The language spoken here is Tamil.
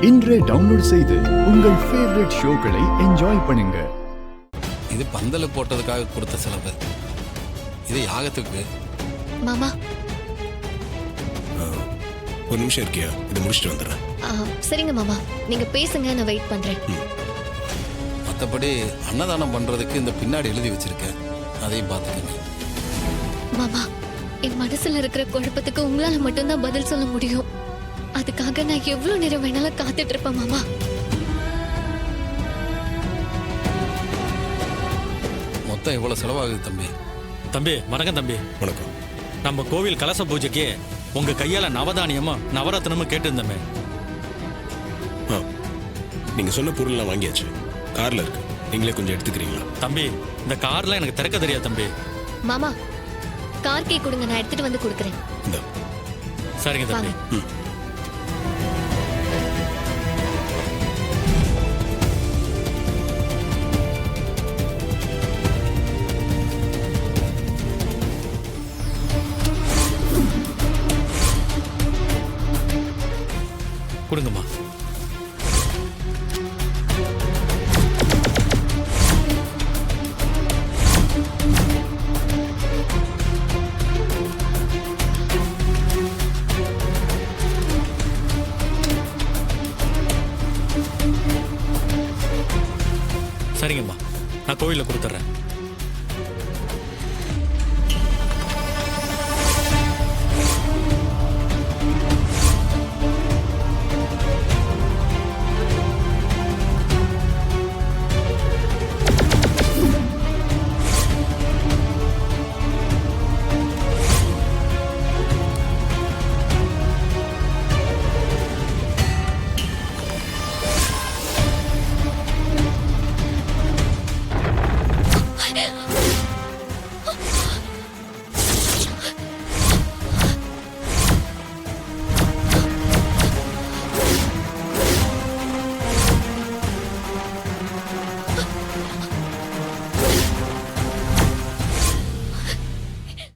இன்றே டவுன்லோட் செய்து உங்கள் ஃபேவரட் ஷோக்களை என்ஜாய் பண்ணுங்க. இது பந்தல போட்டதுக்காக கொடுத்த செலவு. இது யாகத்துக்கு. மாமா ஒரு நிமிஷம் இருக்கியா? இதை முடிச்சுட்டு வந்துடுறேன். சரிங்க மாமா, நீங்க பேசுங்க, நான் வெயிட் பண்றேன். மற்றபடி அன்னதானம் பண்றதுக்கு இந்த பின்னாடி எழுதி வச்சிருக்கேன், அதையும் பார்த்துக்கங்க. மாமா, என் மனசுல இருக்கிற குழப்பத்துக்கு உங்களால மட்டும்தான் பதில் சொல்ல முடியும். அதுக்காக நான் எவ்வளவு நேரம் வேணாலும் காத்துட்டு இருப்பேன் மாமா. மொத்தம் எவ்வளவு செலவாகுது தம்பி? தம்பி வணக்கம். தம்பி வணக்கம். நம்ம கோவில் கலச பூஜைக்கு உங்க கையால நவதானியமும் நவரத்னமும் கேட்டிருந்தமே. நீங்க சொன்ன பொருள்லாம் வாங்கியாச்சு, கார்ல இருக்கு. நீங்களே கொஞ்சம் எடுத்துக்கிறீங்களா? தம்பி இந்த கார்ல எனக்கு திறக்க தெரியாது தம்பி. மாமா, கார் கீ கொடுங்க, நான் எடுத்துட்டு வந்து கொடுக்குறேன். சரிங்க தம்பி. கொடுங்கம்மா. சரிங்கம்மா, நான் கோவிலில் கொடுத்துட்றேன்.